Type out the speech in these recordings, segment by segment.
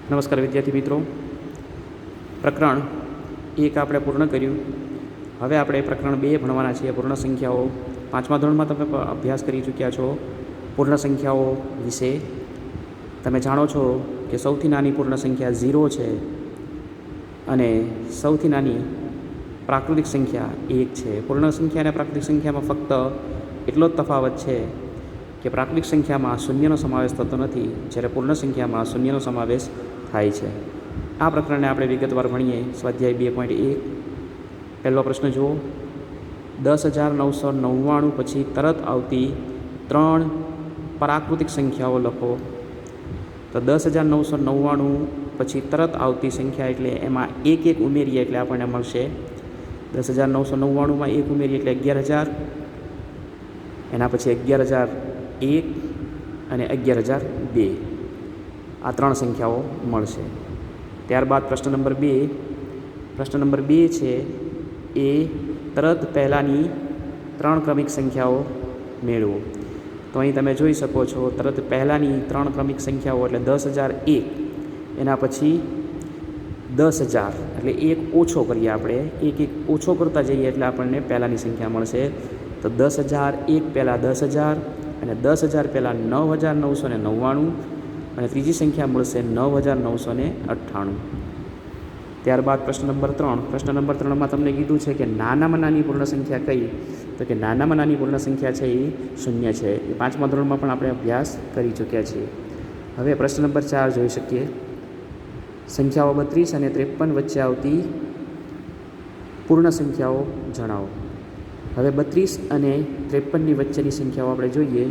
નમસ્કાર વિદ્યાર્થી મિત્રો, પ્રકરણ 1 આપણે પૂર્ણ કર્યું. હવે આપણે પ્રકરણ 2 ભણવાના છીએ. પૂર્ણ સંખ્યાઓ 5મા ધોરણમાં તમે અભ્યાસ કરી ચૂક્યા છો. પૂર્ણ સંખ્યાઓ વિશે તમે જાણો છો કે સૌથી નાની પૂર્ણ સંખ્યા 0 છે અને સૌથી નાની પ્રાકૃતિક સંખ્યા 1 છે. પૂર્ણ સંખ્યા અને પ્રાકૃતિક સંખ્યામાં ફક્ત એટલો જ તફાવત છે કે પ્રાકૃતિક સંખ્યામાં શૂન્યનો સમાવેશ થતો નથી, જ્યારે પૂર્ણ સંખ્યામાં શૂન્યનો સમાવેશ થાય છે. આ પ્રકરણને આપણે વિગતવાર ભણીએ. સ્વાધ્યાય 2.1. પહેલો પ્રશ્ન જુઓ. 10,999 પછી તરત આવતી 3 પ્રાકૃતિક સંખ્યાઓ લખો. તો 10,999 પછી તરત આવતી સંખ્યા એટલે એમાં એક ઉમેરીએ એટલે આપણને મળશે 10,999માં 1 ઉમેરીએ એટલે 11,000, એના પછી 11,001 અને 11,002. આ 3 સંખ્યાઓ મળશે. ત્યારબાદ પ્રશ્ન નંબર 2. પ્રશ્ન નંબર 2 છે એ તરત પહેલાંની 3 ક્રમિક સંખ્યાઓ મેળવો. તો અહીં તમે જોઈ શકો છો તરત પહેલાંની 3 ક્રમિક સંખ્યાઓ એટલે 10,001, એના પછી 10,000 એટલે 1 ઓછો કરીએ આપણે. 1 ઓછો કરતા જઈએ એટલે આપણને પહેલાંની સંખ્યા મળશે. તો 10,001 પહેલાં 10,000 અને 10,000 પહેલાં 9,999 અને ત્રીજી સંખ્યા મળશે 9,998. ત્યારબાદ પ્રશ્ન નંબર 3. પ્રશ્ન નંબર 3માં તમને કીધું છે કે નાનામાં નાની પૂર્ણ સંખ્યા કઈ? તો કે નાનામાં નાની પૂર્ણ સંખ્યા છે એ 0 છે. એ 5મા ધોરણમાં પણ આપણે અભ્યાસ કરી ચૂક્યા છીએ. હવે પ્રશ્ન નંબર 4 જોઈ શકીએ. સંખ્યાઓ 32 અને 53 વચ્ચે આવતી પૂર્ણ સંખ્યાઓ જણાવો. હવે 32 અને 53ની વચ્ચેની સંખ્યાઓ આપણે જોઈએ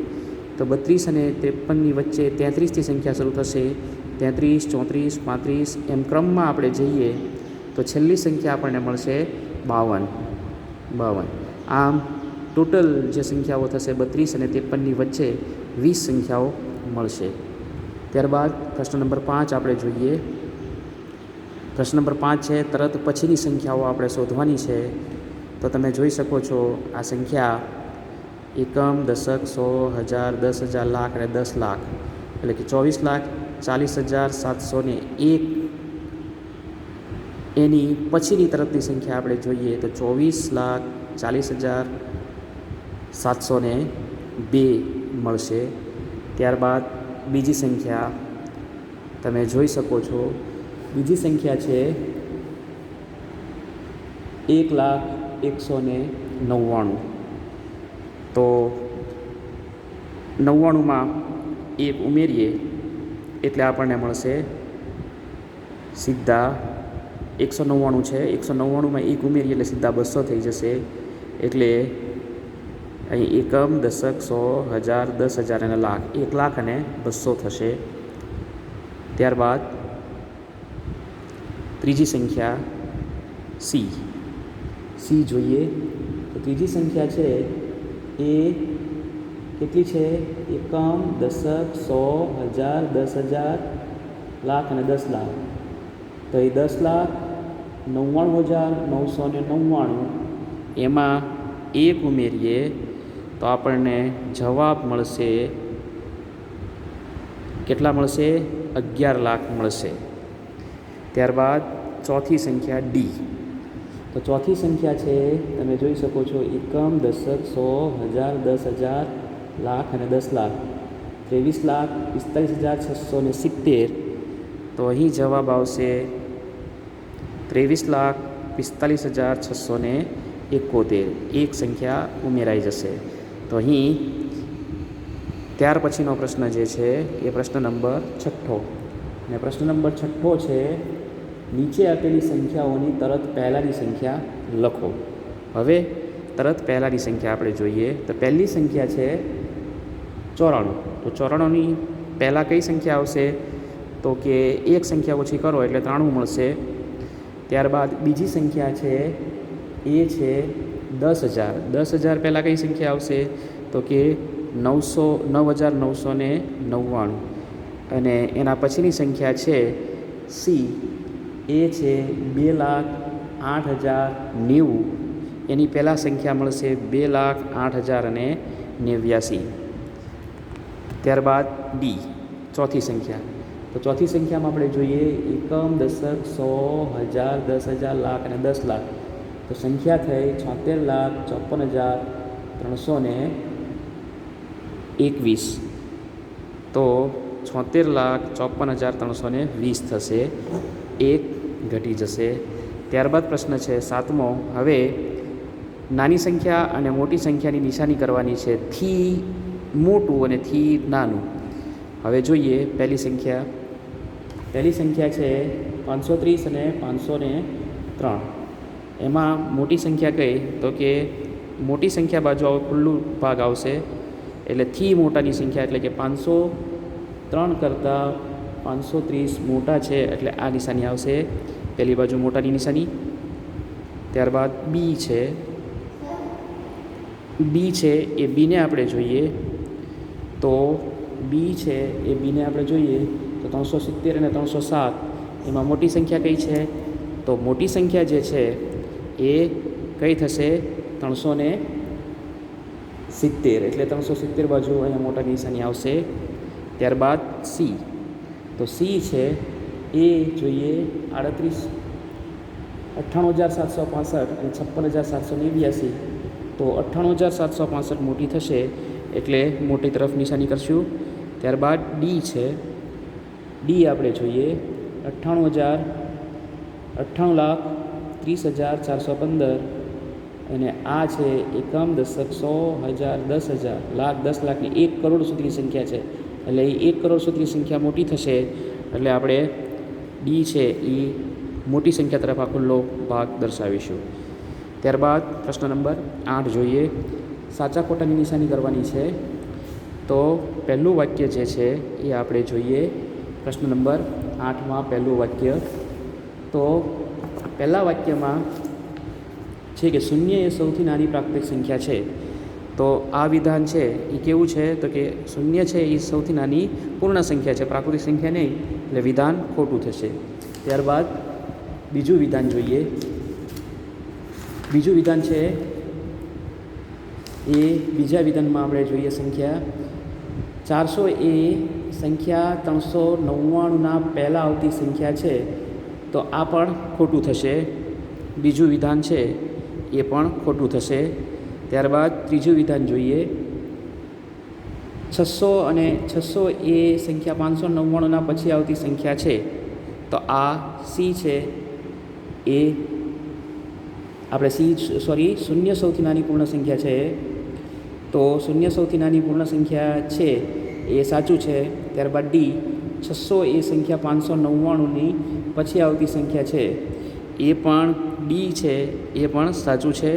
તો 32 અને 53ની વચ્ચે 33થી સંખ્યા શરૂ થશે. 33, 34, 35 એમ ક્રમમાં આપણે જઈએ તો છેલ્લી સંખ્યા આપણને મળશે 52. આમ ટોટલ જે સંખ્યાઓ થશે 32 અને 53ની વચ્ચે 20 સંખ્યાઓ મળશે. ત્યારબાદ પ્રશ્ન નંબર 5 આપણે જોઈએ. પ્રશ્ન નંબર 5 છે તરત પછીની સંખ્યાઓ આપણે શોધવાની છે. તો તમે જોઈ શકો છો આ સંખ્યા એકમ, દશક, 100, 1000, 10,000, લાખ અને 10 લાખ એટલે કે 24,40,701 એની પછીની તરતની સંખ્યા આપણે જોઈએ તો 24,40,702 મળશે. ત્યારબાદ બીજી સંખ્યા તમે જોઈ શકો છો. બીજી સંખ્યા છે 1,01,99. તો 99માં 1 ઉમેરીએ એટલે આપણને મળશે સીધા 199 છે. 199માં 1 ઉમેરીએ એટલે સીધા 200 થઈ જશે. એટલે અહીં એકમ, દશક, 100, 1000, 10,000 અને લાખ 1 લાખ અને 200 થશે. ત્યારબાદ ત્રીજી સંખ્યા સી જોઈએ. તો ત્રીજી સંખ્યા છે એ કેટલી છે? એકમ, દશક, 100, 1000, 10,000, લાખ અને 10 લાખ. તો એ 10,99,999 એમાં 1 ઉમેરીએ તો આપણને જવાબ મળશે કેટલા મળશે? 11 લાખ મળશે. ત્યારબાદ ચોથી સંખ્યા ડી. તો ચોથી સંખ્યા છે તમે જોઈ શકો છો એકમ, દશક, 100, 1000, 10,000, લાખ અને 10 લાખ 23,45,670. તો અહીં જવાબ આવશે 23,45,671. એક સંખ્યા ઉમેરાઈ જશે. તો અહીં ત્યાર પછીનો પ્રશ્ન જે છે એ પ્રશ્ન નંબર 6. અને પ્રશ્ન નંબર 6 છે નીચે આપેલી સંખ્યાઓની તરત પહેલાંની સંખ્યા લખો. હવે તરત પહેલાંની સંખ્યા આપણે જોઈએ તો પહેલી સંખ્યા છે 94. તો 94ની પહેલાં કઈ સંખ્યા આવશે? તો કે એક સંખ્યા ઓછી કરો એટલે 93 મળશે. ત્યારબાદ બીજી સંખ્યા છે એ છે 10,000. 10,000 પહેલાં કઈ સંખ્યા આવશે? તો કે 9,999 અને એના પછીની સંખ્યા છે સી એ છે 2,08,090. એની પહેલાં સંખ્યા મળશે 2,08,089. ત્યારબાદ ડી ચોથી સંખ્યા. તો ચોથી સંખ્યામાં આપણે જોઈએ એકમ, દશક, 100, 1000, 10,000, લાખ અને 10 લાખ. તો સંખ્યા થઈ 76,54,321. તો 76,54,320 થશે, 1 ઘટી જશે. ત્યારબાદ પ્રશ્ન છે 7મો. હવે નાની સંખ્યા અને મોટી સંખ્યાની નિશાની કરવાની છે, થી મોટું અને થી નાનું. હવે જોઈએ પહેલી સંખ્યા છે 530 અને 503. એમાં મોટી સંખ્યા કઈ? તો કે મોટી સંખ્યા બાજુ આવો ખુલ્લું ભાગ આવશે, એટલે થી મોટાની સંખ્યા, એટલે કે 503 કરતાં 530 મોટા છે, એટલે આ નિશાની આવશે, પહેલી બાજુ મોટાની નિશાની. ત્યારબાદ બી છે એ બીને આપણે જોઈએ. તો બી છે એ બીને આપણે જોઈએ તો 370 અને 307 એમાં મોટી સંખ્યા કઈ છે? તો મોટી સંખ્યા જે છે એ કઈ થશે? 370, એટલે 370 બાજુ અહીંયા મોટાની નિશાની આવશે. ત્યારબાદ સી. તો સી છે એ જોઈએ 98,765 અને 56,789. તો 98,765 મોટી થશે, એટલે મોટી તરફ નિશાની કરશું. ત્યારબાદ ડી છે. ડી આપણે જોઈએ 98,30,415 અને આ છે એકમ, દશક, 100, 1000, 10,000, લાખ, 10 લાખની 1 કરોડ સુધીની સંખ્યા છે, એટલે એ 1 કરોડ સુધીની સંખ્યા મોટી થશે, એટલે આપણે ડી છે એ મોટી સંખ્યા તરફ આ ખુલ્લો ભાગ દર્શાવીશું. ત્યારબાદ પ્રશ્ન નંબર 8 જોઈએ. સાચા ખોટાની નિશાની કરવાની છે. તો પહેલું વાક્ય જે છે એ આપણે જોઈએ. પ્રશ્ન નંબર 8માં પહેલું વાક્ય. તો પહેલાં વાક્યમાં છે કે શૂન્ય એ સૌથી નાની પ્રાકૃતિક સંખ્યા છે. તો આ વિધાન છે એ કેવું છે? તો કે શૂન્ય છે એ સૌથી નાની પૂર્ણ સંખ્યા છે, પ્રાકૃતિક સંખ્યા નહીં, એટલે વિધાન ખોટું થશે. ત્યારબાદ બીજું વિધાન જોઈએ. બીજું વિધાન છે એ બીજા વિધાનમાં આપણે જોઈએ સંખ્યા 400 એ સંખ્યા 399ના પહેલાં આવતી સંખ્યા છે, તો આ પણ ખોટું થશે. બીજું વિધાન છે એ પણ ખોટું થશે. ત્યારબાદ ત્રીજું વિધાન જોઈએ. 600 અને 600 એ સંખ્યા 599ના પછી આવતી સંખ્યા છે, તો આ સી છે એ આપણે શૂન્ય સૌથી નાની પૂર્ણ સંખ્યા છે, તો શૂન્ય સૌથી નાની પૂર્ણ સંખ્યા છે એ સાચું છે. ત્યારબાદ ડી 600 એ સંખ્યા 599ની પછી આવતી સંખ્યા છે, એ પણ ડી છે એ પણ સાચું છે.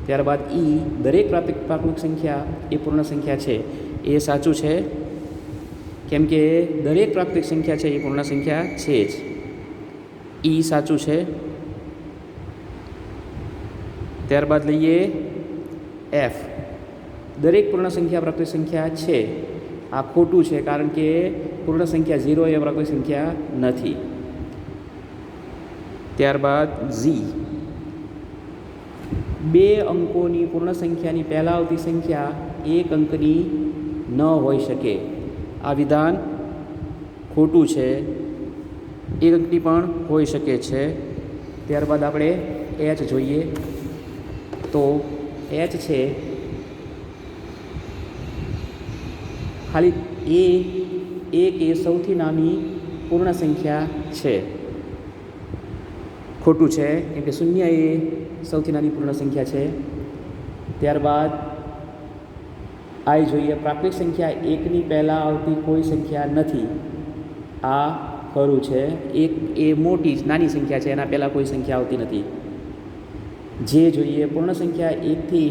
ત્યારબાદ ઈ દરેક પ્રાકૃતિક સંખ્યા એ પૂર્ણ સંખ્યા છે, એ સાચું છે, કેમ કે દરેક પ્રાકૃતિક સંખ્યા છે એ પૂર્ણ સંખ્યા છે જ. ઈ સાચું છે. ત્યારબાદ લઈએ એફ. દરેક પૂર્ણ સંખ્યા પ્રાકૃતિક સંખ્યા છે, આ ખોટું છે, કારણ કે પૂર્ણ સંખ્યા 0 એ પ્રાકૃતિક સંખ્યા નથી. ત્યારબાદ ઝી. 2 અંકોની પૂર્ણ સંખ્યાની પહેલાં આવતી સંખ્યા 1 અંકની ન હોઈ શકે, આ વિધાન ખોટું છે. 1 અંકની પણ હોઈ શકે છે. ત્યારબાદ આપણે એચ જોઈએ. તો એચ છે ખાલી એક એ સૌથી નાની પૂર્ણ સંખ્યા છે, ખોટું છે, કેમ કે શૂન્ય એ સૌથી નાની પૂર્ણ સંખ્યા છે. ત્યારબાદ આઈ જોઈએ. પ્રાકૃતિક સંખ્યા 1ની પહેલાં આવતી કોઈ સંખ્યા નથી, આ ખરું છે. 1 એ મોટી નાની સંખ્યા છે, એના પહેલાં કોઈ સંખ્યા આવતી નથી. જે જોઈએ પૂર્ણ સંખ્યા 1થી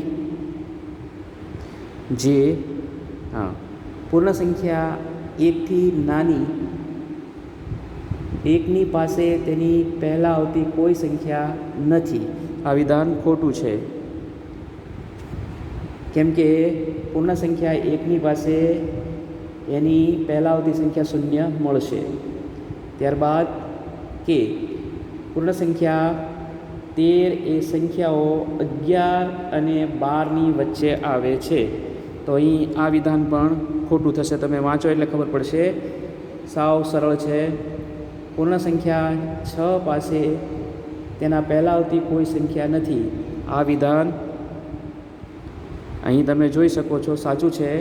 પૂર્ણ સંખ્યા 1થી નાની, 1ની પાસે તેની પહેલાં આવતી કોઈ સંખ્યા નથી, આ વિધાન ખોટું છે, કેમ કે પૂર્ણ સંખ્યા 1ની પાસે એની પહેલાં આવતી સંખ્યા 0 મળશે. ત્યારબાદ કે પૂર્ણ સંખ્યા 13 એ સંખ્યાઓ 11 અને 12ની વચ્ચે આવે છે, તો અહીં આ વિધાન પણ ખોટું થશે. તમે વાંચો એટલે ખબર પડશે. સાવ સરળ છે. પૂર્ણ સંખ્યા 6 પાસે તેના પહેલાં આવતી કોઈ સંખ્યા નથી. આ વિધાન અહીં તમે જોઈ શકો છો સાચું છે.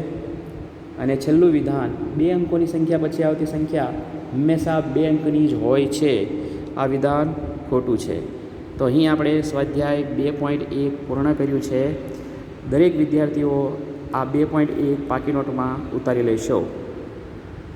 અને છેલ્લું વિધાન 2 અંકોની સંખ્યા પછી આવતી સંખ્યા હંમેશા 2 અંકની જ હોય છે. આ વિધાન ખોટું છે. તો અહીં આપણે સ્વાધ્યાય 2.1 પૂર્ણ કર્યું છે. દરેક વિદ્યાર્થીઓ આ 2.1 પાકી નોટમાં ઉતારી લેશો.